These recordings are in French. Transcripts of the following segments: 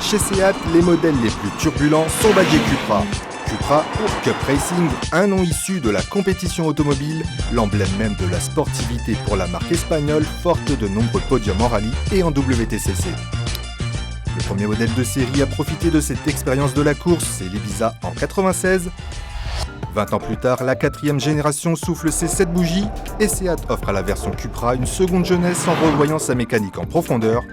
Chez Seat, les modèles les plus turbulents sont badgés Cupra. Cupra pour Cup Racing, un nom issu de la compétition automobile, l'emblème même de la sportivité pour la marque espagnole, forte de nombreux podiums en rallye et en WTCC. Le premier modèle de série à profiter de cette expérience de la course, c'est l'Ibiza en 96. 20 ans plus tard, la 4e génération souffle ses 7 bougies et Seat offre à la version Cupra une seconde jeunesse en revoyant sa mécanique en profondeur.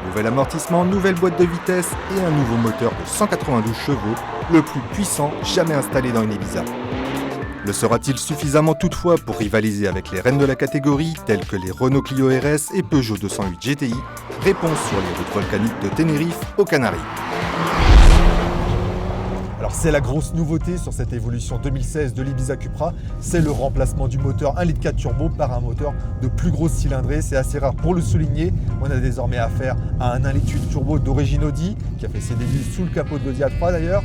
Nouvel amortissement, nouvelle boîte de vitesse et un nouveau moteur de 192 chevaux, le plus puissant jamais installé dans une Ibiza. Le sera-t-il suffisamment toutefois pour rivaliser avec les reines de la catégorie, telles que les Renault Clio RS et Peugeot 208 GTI? Réponse sur les routes volcaniques de Tenerife aux Canaries. Alors c'est la grosse nouveauté sur cette évolution 2016 de l'Ibiza Cupra, c'est le remplacement du moteur 1,4 litre turbo par un moteur de plus grosse cylindrée. C'est assez rare pour le souligner. On a désormais affaire à un 1,8 litre turbo d'origine Audi, qui a fait ses débuts sous le capot de l'Audi A3 d'ailleurs,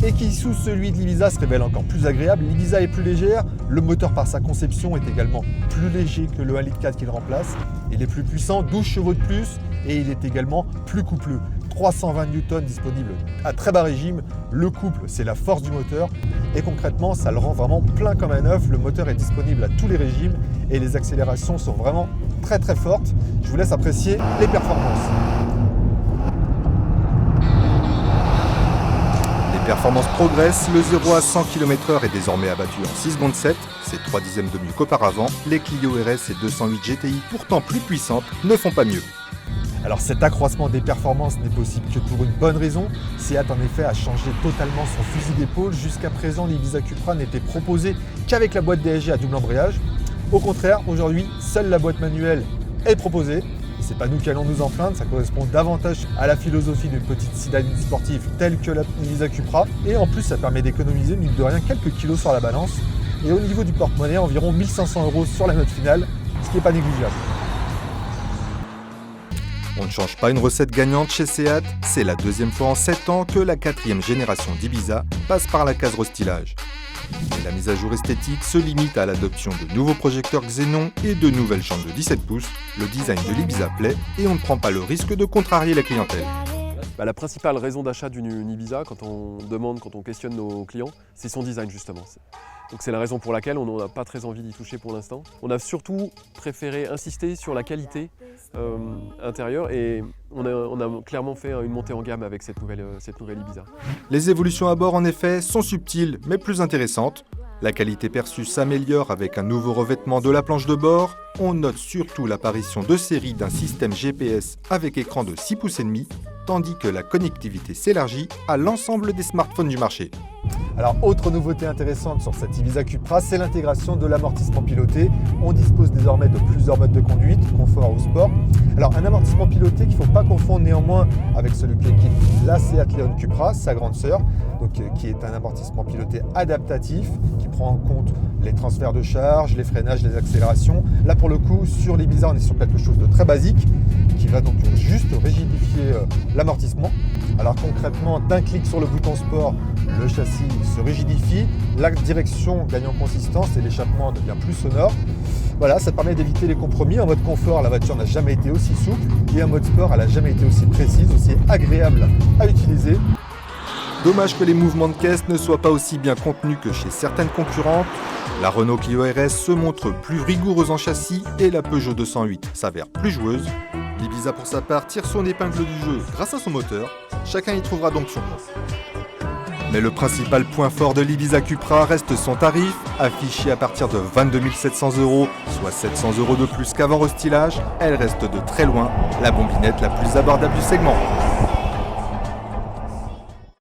et qui sous celui de l'Ibiza se révèle encore plus agréable. L'Ibiza est plus légère, le moteur par sa conception est également plus léger que le 1,4 litre qu'il remplace. Il est plus puissant, 12 chevaux de plus, et il est également plus coupleux. 320 Newton disponible à très bas régime. Le couple, c'est la force du moteur et concrètement, ça le rend vraiment plein comme un œuf. Le moteur est disponible à tous les régimes et les accélérations sont vraiment très très fortes. Je vous laisse apprécier les performances. Les performances progressent. Le 0 à 100 km/h est désormais abattu en 6 secondes 7. C'est 3 dixièmes de mieux qu'auparavant. Les Clio RS et 208 GTI, pourtant plus puissantes, ne font pas mieux. Alors cet accroissement des performances n'est possible que pour une bonne raison. Seat en effet a changé totalement son fusil d'épaule. Jusqu'à présent, l'Ibiza Cupra n'était proposé qu'avec la boîte DSG à double embrayage. Au contraire, aujourd'hui, seule la boîte manuelle est proposée. C'est pas nous qui allons nous en plaindre, ça correspond davantage à la philosophie d'une petite citadine sportive telle que l'Ibiza Cupra. Et en plus, ça permet d'économiser, mine de rien, quelques kilos sur la balance. Et au niveau du porte-monnaie, environ 1 500 € sur la note finale, ce qui n'est pas négligeable. On ne change pas une recette gagnante chez Seat, c'est la deuxième fois en 7 ans que la 4e génération d'Ibiza passe par la case restylage. Mais la mise à jour esthétique se limite à l'adoption de nouveaux projecteurs Xenon et de nouvelles jantes de 17 pouces. Le design de l'Ibiza plaît et on ne prend pas le risque de contrarier la clientèle. La principale raison d'achat d'une Ibiza, quand on questionne nos clients, c'est son design justement. Donc c'est la raison pour laquelle on n'a pas très envie d'y toucher pour l'instant. On a surtout préféré insister sur la qualité intérieure et on a clairement fait une montée en gamme avec cette nouvelle Ibiza. Les évolutions à bord en effet sont subtiles mais plus intéressantes. La qualité perçue s'améliore avec un nouveau revêtement de la planche de bord. On note surtout l'apparition de série d'un système GPS avec écran de 6,5 pouces, tandis que la connectivité s'élargit à l'ensemble des smartphones du marché. Alors, autre nouveauté intéressante sur cette Ibiza Cupra, c'est l'intégration de l'amortissement piloté. On dispose désormais de plusieurs modes de conduite, confort ou sport. Alors, un amortissement piloté qu'il ne faut pas confondre néanmoins avec celui qui équipe la Seat Leon Cupra, sa grande sœur, qui est un amortissement piloté adaptatif, qui prend en compte les transferts de charge, les freinages, les accélérations. Là, pour le coup, sur l'Ibiza, on est sur quelque chose de très basique, qui va donc juste rigidifier l'amortissement. Alors concrètement, d'un clic sur le bouton sport, le châssis se rigidifie, la direction gagne en consistance et l'échappement devient plus sonore. Voilà, ça permet d'éviter les compromis. En mode confort, la voiture n'a jamais été aussi souple et en mode sport, elle n'a jamais été aussi précise, aussi agréable à utiliser. Dommage que les mouvements de caisse ne soient pas aussi bien contenus que chez certaines concurrentes. La Renault Clio RS se montre plus rigoureuse en châssis et la Peugeot 208 s'avère plus joueuse. L'Ibiza pour sa part tire son épingle du jeu grâce à son moteur. Chacun y trouvera donc son compte. Mais le principal point fort de l'Ibiza Cupra reste son tarif, affiché à partir de 22 700 €, soit 700 € de plus qu'avant restylage. Elle reste de très loin la bombinette la plus abordable du segment.